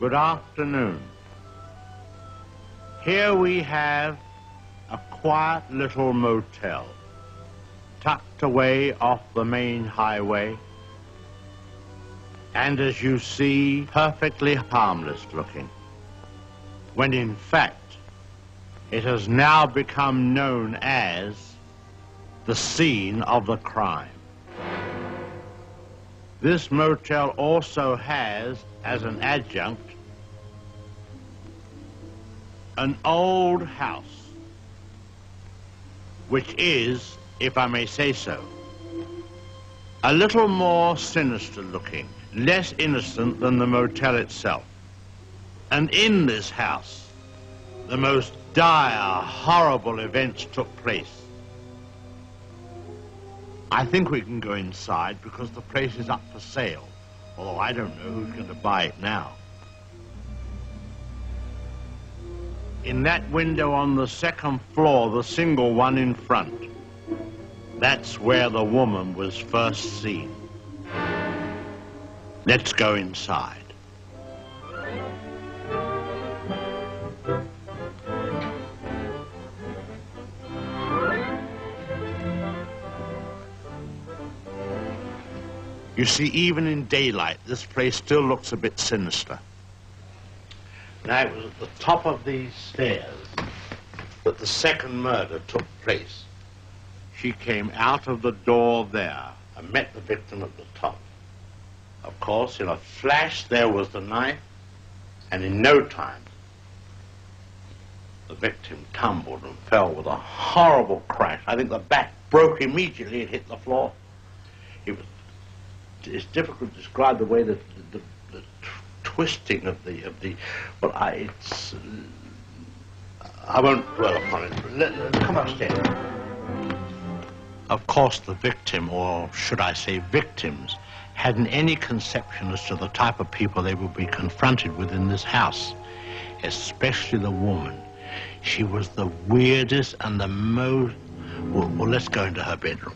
Good afternoon. Here we have a quiet little motel, tucked away off the main highway, and as you see, perfectly harmless looking, when in fact, it has now become known as the scene of the crime. This motel also has, as an adjunct, an old house, which is, if I may say so, a little more sinister looking, less innocent than the motel itself. And in this house, the most dire, horrible events took place. I think we can go inside because the place is up for sale, although I don't know who's going to buy it now. In that window on the second floor, the single one in front, that's where the woman was first seen. Let's go inside. You see, even in daylight, this place still looks a bit sinister. Now, it was at the top of these stairs that the second murder took place. She came out of the door there and met the victim at the top. Of course, in a flash, there was the knife, and in no time, the victim tumbled and fell with a horrible crash. I think the back broke immediately and hit the floor. It's difficult to describe the way that the twisting of the well, I won't dwell upon it. Come upstairs. Of course, the victim, or should I say victims, hadn't any conception as to the type of people they would be confronted with in this house, especially the woman. She was the weirdest and the most... Well, let's go into her bedroom.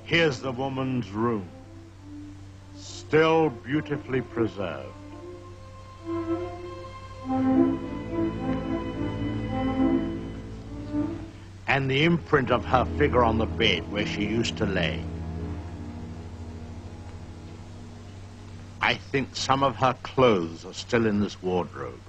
Here's the woman's room, still beautifully preserved. And the imprint of her figure on the bed where she used to lay. I think some of her clothes are still in this wardrobe.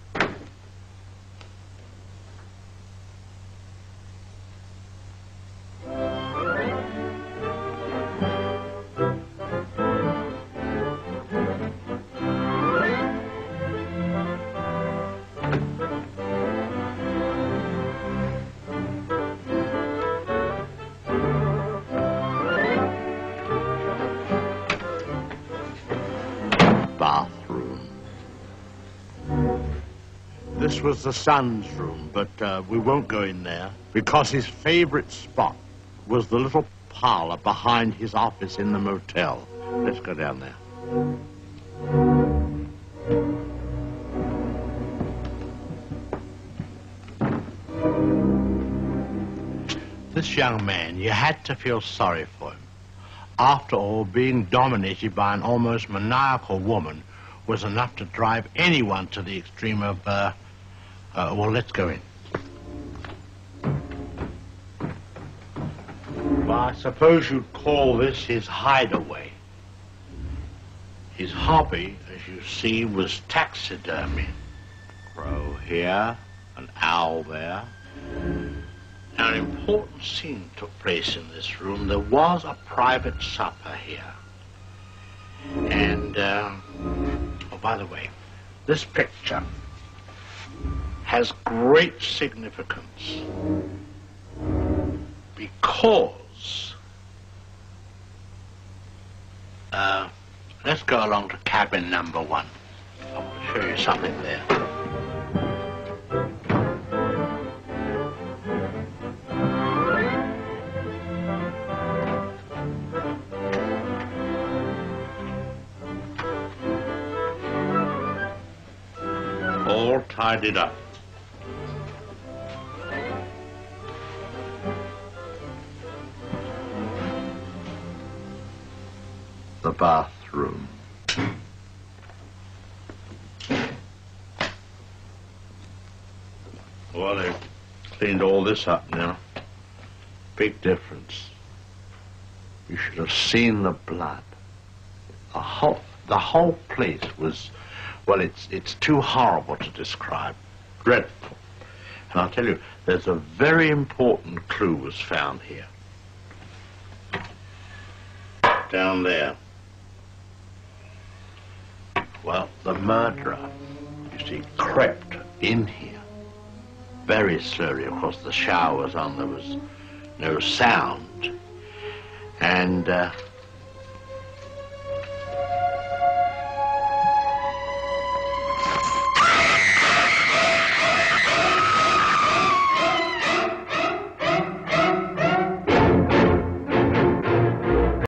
This was the son's room, but we won't go in there because his favorite spot was the little parlor behind his office in the motel. Let's go down there. This young man, you had to feel sorry for him. After all, being dominated by an almost maniacal woman was enough to drive anyone to the extreme of, well, let's go in. Well, I suppose you'd call this his hideaway. His hobby, as you see, was taxidermy. Crow here, an owl there. Now, an important scene took place in this room. There was a private supper here. And, oh, by the way, this picture has great significance because, let's go along to cabin number 1. I want to show you something there. All tidied up. the bathroom. Well, they've cleaned all this up now. Big difference. You should have seen the blood. The whole place was, well, it's too horrible to describe. Dreadful. And I'll tell you, there's a very important clue was found here. Down there. Well, the murderer, you see, crept in here. Very slowly. Of course, the shower was on. There was no sound. And